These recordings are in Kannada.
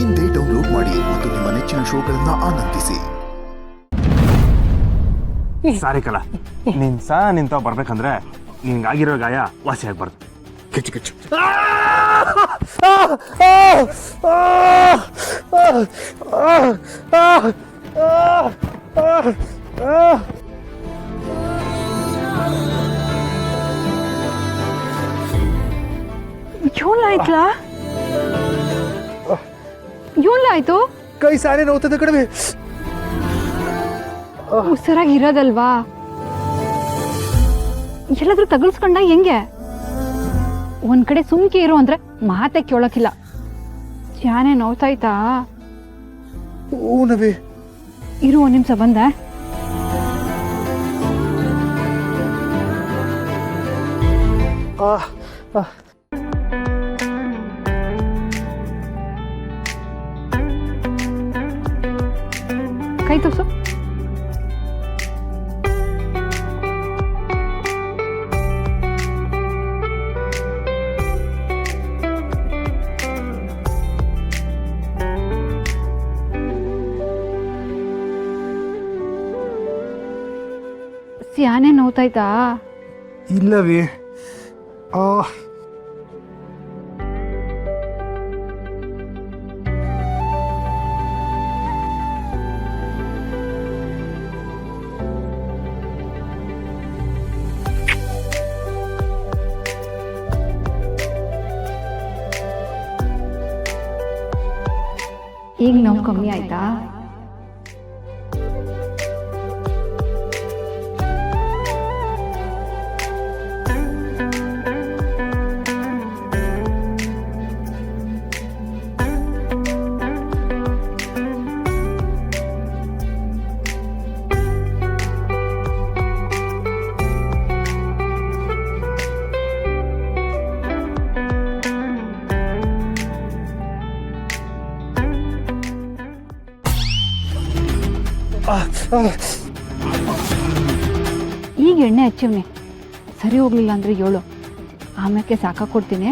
ಇಂದೇ ಡೌನ್ಲೋಡ್ ಮಾಡಿ ಮತ್ತು ನಿಮ್ಮ ನೆಚ್ಚಿನ ಶೋಗಳನ್ನ ಆನಂದಿಸಿ. ಸಾರಿ ಕಲ, ನೀನ್ ನಿಂತ ಬರ್ಬೇಕಂದ್ರೆ ನಿನ್ಗಾಗಿರೋ ಗಾಯ ವಾಸಿ ಆಗ್ಬಾರ್ದು. ಕಿಚ್ಚು ಕಿಚ್ಚು. ಆಯ್ತು ಕೈ ಸಾರಿ ನೋವುತ್ತದೆ ಕಡಿಮೆ. ಹುಷಾರಾಗಿರೋದಲ್ವಾ? ಎಲ್ಲಾದ್ರೂ ತಗಲ್ಸ್ಕೊಂಡ ಹೆಂಗೆ? ಒಂದ್ ಕಡೆ ಸುಮ್ಕೆ ಇರು ಅಂದ್ರೆ ಮಾತೆ ಕೇಳೋಕಿಲ್ಲ. ಜಾನೆ ನೋವ್ತಾಯ್ತಾ? ನವಿ ಇರು, ಒಂದ್ ನಿಮಿಷ ಬಂದೆ. ಕೈ ತೋರ್ಸು. ಸ್ಯಾನೆ ನೋವ್ತಾಯ್ತಾ? ಇಲ್ಲವೇ. ಈಗ ನೋವು ಕಮ್ಮಿ ಆಯ್ತಾ? ಈಗ ಎಣ್ಣೆ ಹಚ್ಚಿವ್ನೆ, ಸರಿ ಹೋಗ್ಲಿಲ್ಲ ಅಂದ್ರೆ ಹೇಳು, ಆಮೇಲೆ ಸಾಕಾಕೊಡ್ತೀನಿ.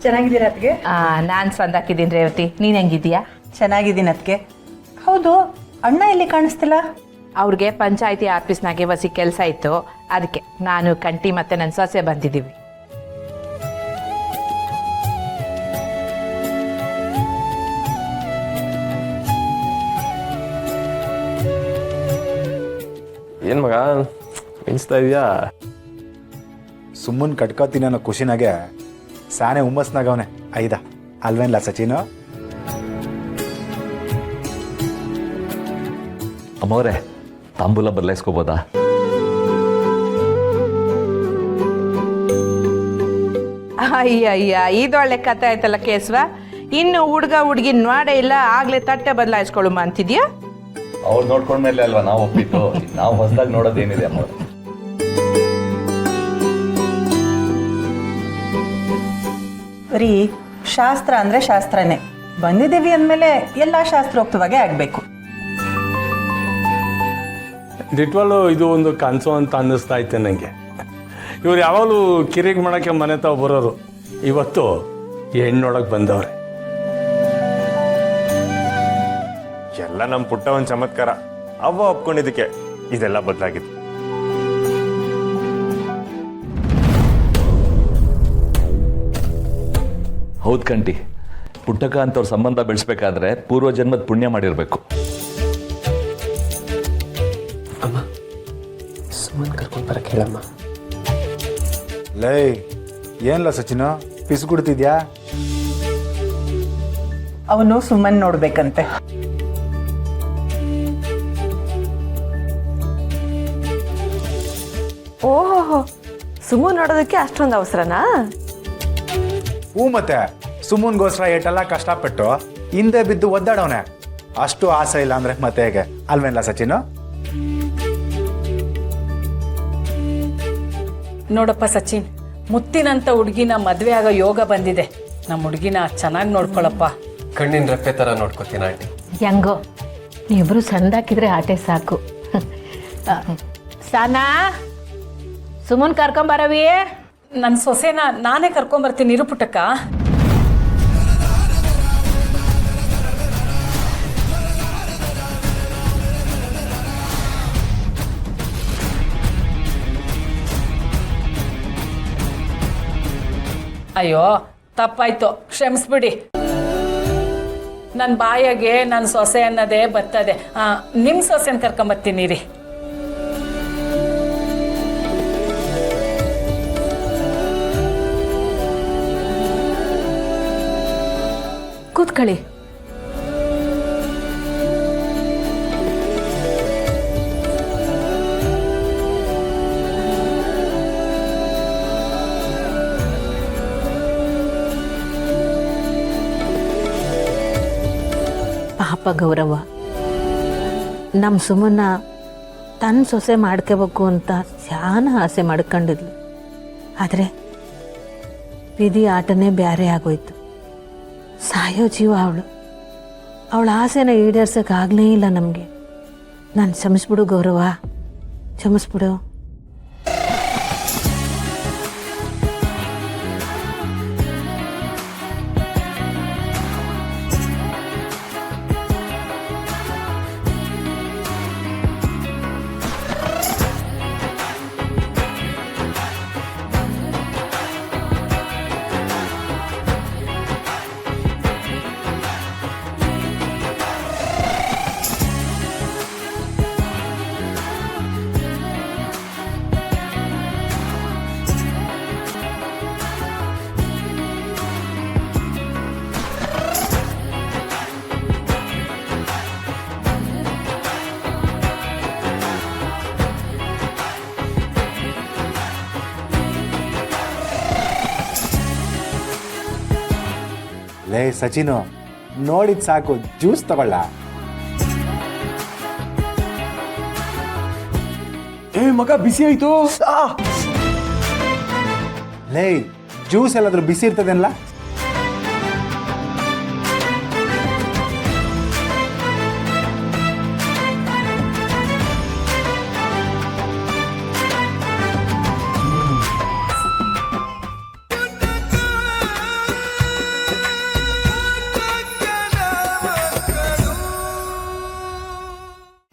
ಚೆನ್ನಾಗಿದ್ದೀರಾ ಅತ್ಗೆ? ನಾನು ಸಂದಾಕಿದ್ದೀನಿ ರೇವತಿ, ನೀನು ಹೆಂಗಿದ್ದೀಯಾ? ಚೆನ್ನಾಗಿದ್ದೀನಿ ಅತ್ಗೆ. ಹೌದು, ಅಣ್ಣ ಎಲ್ಲಿ ಕಾಣಿಸ್ತಿಲ್ಲ? ಅವ್ರಿಗೆ ಪಂಚಾಯತಿ ಆಫೀಸ್ನಾಗೆ ವಸಿ ಕೆಲಸ ಇತ್ತು, ಅದಕ್ಕೆ ನಾನು ಕಂಟಿ ಮತ್ತೆ ನನ್ನ ಸೊಸೆ ಬಂದಿದ್ದೀವಿ. ಏನ್ ಮಗ ಮಿಂಚ್ತಾ ಇದೆಯಾ? ಸುಮ್ಮನ್ ಕಟ್ಕೋತೀನಿ ಅನ್ನೋ ಖುಷಿನಾಗೆ ಸಾನೆ ಹುಮ್ಮಸ್ನಾಗವನೆ. ಐದ ಅಲ್ವೇನ್ಲ ಸಚಿನ್? ಅಮ್ಮವ್ರೆ, ತಾಂಬೂಲ ಬದಲಾಯಿಸ್ಕೋಬೋದಾ? ಅಯ್ಯಯ್ಯ, ಇದೊಳ್ಳೆ ಕತೆ ಆಯ್ತಲ್ಲ ಕೇಸ್ವ. ಇನ್ನು ಹುಡುಗ ಹುಡುಗಿ ನೋಡೇ ಇಲ್ಲ, ಆಗ್ಲೇ ತಟ್ಟೆ ಬದಲಾಯಿಸ್ಕೊಳ್ಳುಮ ಅಂತಿದ್ಯಾ? ಅವ್ರು ನೋಡ್ಕೊಂಡ್ಮೇಲೆ ಅಲ್ವಾ ನಾವು ಒಪ್ಪಿತ್ತು. ನಾವು ಹೊಸದಾಗಿ ನೋಡೋದೇನಿದೆ ಅಮ್ಮ? ರೀ, ಶಾಸ್ತ್ರ ಅಂದ್ರೆ ಶಾಸ್ತ್ರನೇ. ಬಂದಿದ್ದೀವಿ ಅಂದಮೇಲೆ ಎಲ್ಲ ಶಾಸ್ತ್ರೋಕ್ತವಾಗೇ ಆಗಬೇಕು. ನಿಜವಾಗ್ಲೂ ಇದು ಒಂದು ಕನಸು ಅಂತ ಅನ್ನಿಸ್ತಾ ಐತೆ ನನಗೆ. ಇವ್ರು ಯಾವಾಗಲೂ ಕಿರಿಕ್ ಮಾಡೋಕ್ಕೆ ಮನೆ ತಾವು ಬರೋರು, ಇವತ್ತು ಹೆಣ್ಣೊಳಗೆ ಬಂದವ್ರೆ. ಎಲ್ಲ ನಮ್ಮ ಪುಟ್ಟ ಒಂದು ಚಮತ್ಕಾರ. ಅವ್ವ ಒಪ್ಕೊಂಡಿದ್ದಕ್ಕೆ ಇದೆಲ್ಲ ಬದಲಾಗಿತ್ತು. ಹೌದು ಕಂಟಿ, ಪುಟ್ಟಕ ಅಂತವ್ರ ಸಂಬಂಧ ಬೆಳೆಸ್ಬೇಕಾದ್ರೆ ಪೂರ್ವ ಜನ್ಮದ ಪುಣ್ಯ ಮಾಡಿರ್ಬೇಕು. ಅಮ್ಮ, ಸುಮ್ಮನೆ ಕರ್ಕೊಂಡು ಬರಕ್ಕೆ ಹೇಳಮ್ಮ. ಲೈ, ಏನ್ಲ ಸಚಿನ್ ಪಿಸ್ಗುಡ್ತಿದ್ಯಾ? ಅವನು ಸುಮ್ಮನೆ ನೋಡ್ಬೇಕಂತೆ. ಓಹೋ, ಸುಮು ನೋಡೋದಕ್ಕೆ ಅಷ್ಟೊಂದು ಅವಸರನಾ? ಹೂ ಮತ್ತೆ ಸುಮ್ಮನ್ಗೋಸ್ಕರ ಏಟೆಲ್ಲ ಕಷ್ಟಪಟ್ಟು ಹಿಂದೆ ಬಿದ್ದು ಒದ್ದಾಡವನೆ. ಅಷ್ಟು ಆಸೆ ಇಲ್ಲ ಅಂದ್ರೆ ಮತ್ತೆ ಹೇಗೆ ಅಲ್ವೇನಲ್ಲ ಸಚಿನ್? ನೋಡಪ್ಪ ಸಚಿನ್, ಮುತ್ತಿನಂತ ಹುಡುಗಿನ ಮದುವೆ ಆಗೋ ಯೋಗ ಬಂದಿದೆ. ನಮ್ಮ ಹುಡುಗಿನ ಚೆನ್ನಾಗಿ ನೋಡ್ಕೊಳಪ್ಪ. ಕಣ್ಣಿನ ರೆಪ್ಪೆ ಥರ ನೋಡ್ಕೋತೀನಿ ಆಂಟಿ. ಹೆಂಗೋ ನೀವಿಬ್ರು ಸಂದಾಕಿದ್ರೆ ಆಟೆ ಸಾಕು. ಸಾನಾ, ಸುಮನ್ ಕರ್ಕೊಂಬರವಿ. ನನ್ನ ಸೊಸೆನ ನಾನೇ ಕರ್ಕೊಂಬರ್ತೀನಿ ಇರು ಪುಟ್ಟಕ್ಕ. ಅಯ್ಯೋ ತಪ್ಪಾಯ್ತು, ಕ್ಷಮಿಸ್ಬಿಡಿ. ನನ್ನ ಬಾಯಾಗೆ ನನ್ನ ಸೊಸೆ ಅನ್ನೋದೇ ಬರ್ತದೆ. ನಿಮ್ಮ ಸೊಸೆನ ಕರ್ಕೊಂಬರ್ತೀನಿ ರೀ. ಕೂತ್ಕೊಳ್ಳಿ. ಪಾಪ ಗೌರವ, ನಮ್ಮ ಸುಮನ್ನ ತನ್ನ ಸೊಸೆ ಮಾಡ್ಕೋಬೇಕು ಅಂತ ಶಾನ ಆಸೆ ಮಾಡ್ಕೊಂಡಿದ್ಲು. ಆದರೆ ವಿಧಿ ಆಟನೇ ಬ್ಯಾರೆ ಆಗೋಯ್ತು. ಸಾಯೋ ಜೀವ ಅವಳ ಆಸೆನ ಈಡೇರ್ಸೋಕ್ಕಾಗಲೇ ಇಲ್ಲ ನಮಗೆ. ನಾನು ಕ್ಷಮಿಸ್ಬಿಡು ಗೌರವ, ಕ್ಷಮಿಸ್ಬಿಡು. ಲೇ ಸಚಿನು, ನೋಡಿದ್ ಸಾಕು, ಜ್ಯೂಸ್ ತಗೊಳ್ಳ. ಮಗ ಬಿಸಿ ಆಯ್ತು. ಲೇ ಜ್ಯೂಸ್ ಎಲ್ಲಾದ್ರೂ ಬಿಸಿ ಇರ್ತದೇನಲ್ಲ?